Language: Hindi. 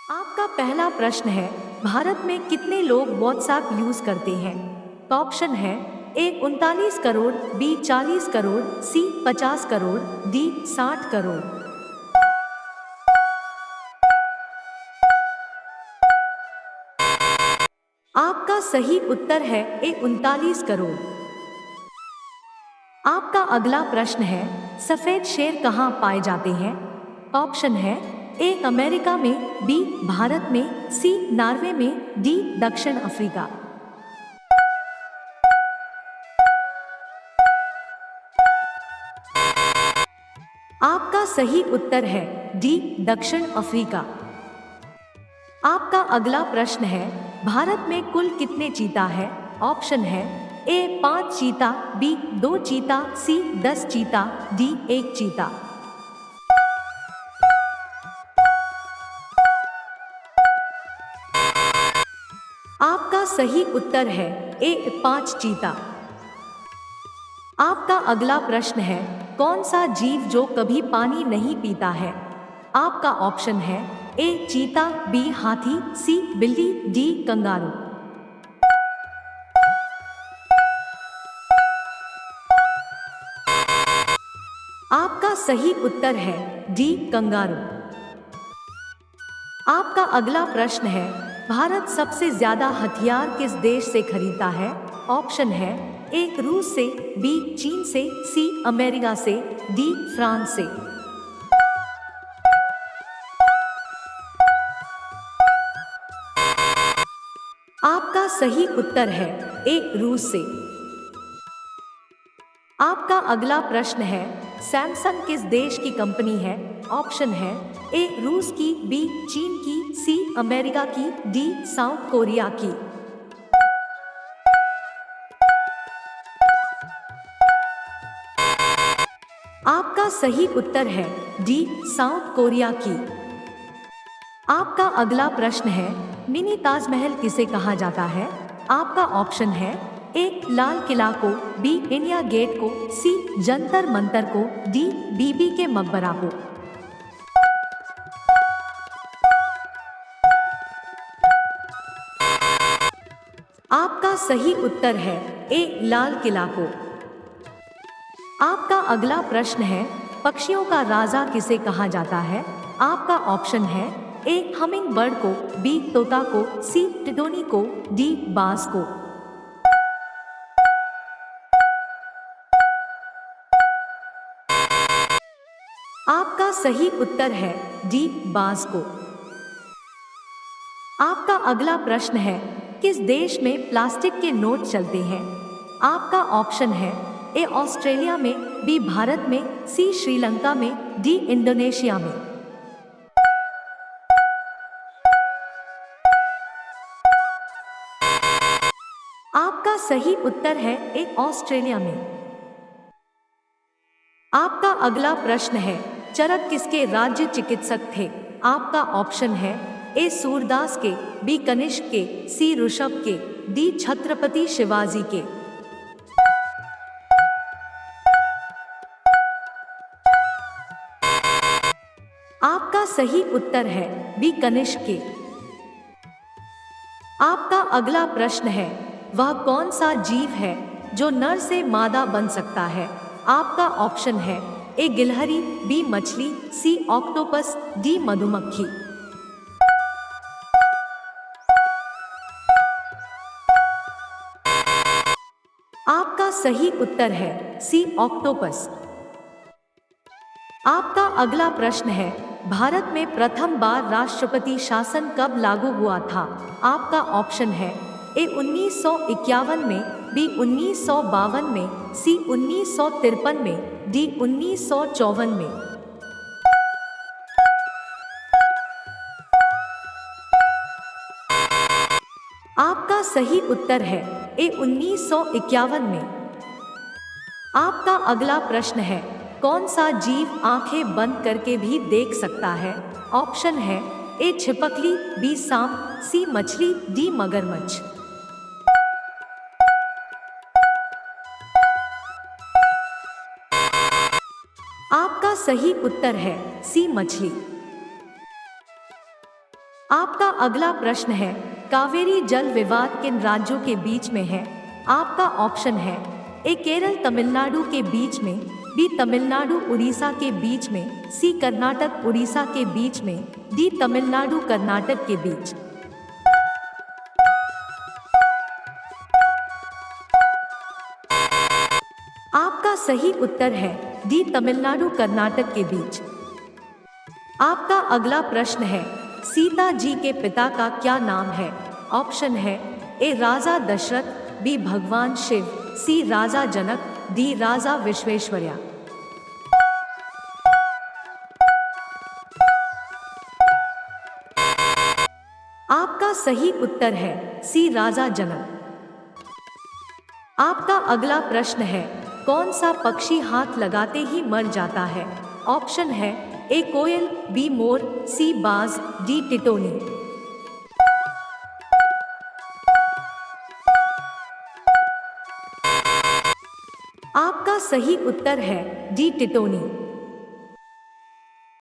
आपका पहला प्रश्न है, भारत में कितने लोग व्हाट्सएप यूज करते हैं? तो ऑप्शन है ए 39 करोड़, बी 40 करोड़, सी 50 करोड़, डी 60 करोड़। आपका सही उत्तर है ए 39 करोड़। आपका अगला प्रश्न है, सफेद शेर कहाँ पाए जाते हैं? ऑप्शन है ए अमेरिका में, बी भारत में, सी नॉर्वे में, डी दक्षिण अफ्रीका। आपका सही उत्तर है डी दक्षिण अफ्रीका। आपका अगला प्रश्न है, भारत में कुल कितने चीता है? ऑप्शन है ए 5 चीता, बी 2 चीता, सी 10 चीता, डी 1 चीता। आपका सही उत्तर है ए 5 चीता। आपका अगला प्रश्न है, कौन सा जीव जो कभी पानी नहीं पीता है? आपका ऑप्शन है ए चीता, बी हाथी, सी बिल्ली, डी कंगारू। आपका सही उत्तर है डी कंगारू। आपका अगला प्रश्न है, भारत सबसे ज्यादा हथियार किस देश से खरीदता है? ऑप्शन है ए रूस से, बी चीन से, सी अमेरिका से, डी फ्रांस से। आपका सही उत्तर है ए रूस से। आपका अगला प्रश्न है, सैमसंग किस देश की कंपनी है? ऑप्शन है ए रूस की, बी चीन की, सी अमेरिका की, डी साउथ कोरिया की। आपका सही उत्तर है डी साउथ कोरिया की। आपका अगला प्रश्न है, मिनी ताजमहल किसे कहा जाता है? आपका ऑप्शन है ए लाल किला को, बी इंडिया गेट को, सी जंतर मंतर को, डी बीबी के मकबरा को। आपका सही उत्तर है ए लाल किला को। आपका अगला प्रश्न है, पक्षियों का राजा किसे कहा जाता है? आपका ऑप्शन है ए हमिंग बर्ड को, बी तोता को, सी टिटोनी को, डी बाज को। आपका सही उत्तर है डी बाज को। आपका अगला प्रश्न है, किस देश में प्लास्टिक के नोट चलते हैं? आपका ऑप्शन है ए ऑस्ट्रेलिया में, बी भारत में, सी श्रीलंका में, डी इंडोनेशिया में। आपका सही उत्तर है ए ऑस्ट्रेलिया में। आपका अगला प्रश्न है, चरक किसके राज्य चिकित्सक थे? आपका ऑप्शन है ए सूरदास के, बी कनिष्क के, सी ऋषभ के, डी छत्रपति शिवाजी के। आपका सही उत्तर है बी कनिष्क के। आपका अगला प्रश्न है, वह कौन सा जीव है जो नर से मादा बन सकता है? आपका ऑप्शन है ए गिलहरी, बी मछली, सी ऑक्टोपस, डी मधुमक्खी। आपका सही उत्तर है सी ऑक्टोपस। आपका अगला प्रश्न है, भारत में प्रथम बार राष्ट्रपति शासन कब लागू हुआ था? आपका ऑप्शन है ए 1951 में, बी 1952 में, सी 1953 में, डी 1954 में। आपका सही उत्तर है ए 1951 में। आपका अगला प्रश्न है, कौन सा जीव आंखें बंद करके भी देख सकता है? ऑप्शन है ए छिपकली, बी सांप, सी मछली, डी मगरमच्छ। आपका सही उत्तर है सी मछली। आपका अगला प्रश्न है, कावेरी जल विवाद किन राज्यों के बीच में है? आपका ऑप्शन है ए केरल तमिलनाडु के बीच में, बी तमिलनाडु उड़ीसा के बीच में, सी कर्नाटक उड़ीसा के बीच में, डी तमिलनाडु कर्नाटक के बीच। आपका सही उत्तर है डी तमिलनाडु कर्नाटक के बीच। आपका अगला प्रश्न है, सीता जी के पिता का क्या नाम है? ऑप्शन है ए राजा दशरथ, बी भगवान शिव, सी राजा जनक, डी राजा विश्वेश्वरया। आपका सही उत्तर है सी राजा जनक। आपका अगला प्रश्न है, कौन सा पक्षी हाथ लगाते ही मर जाता है? ऑप्शन है ए कोयल, बी मोर, सी बाज, डी टिटोनी। आपका सही उत्तर है डी टिटोनी।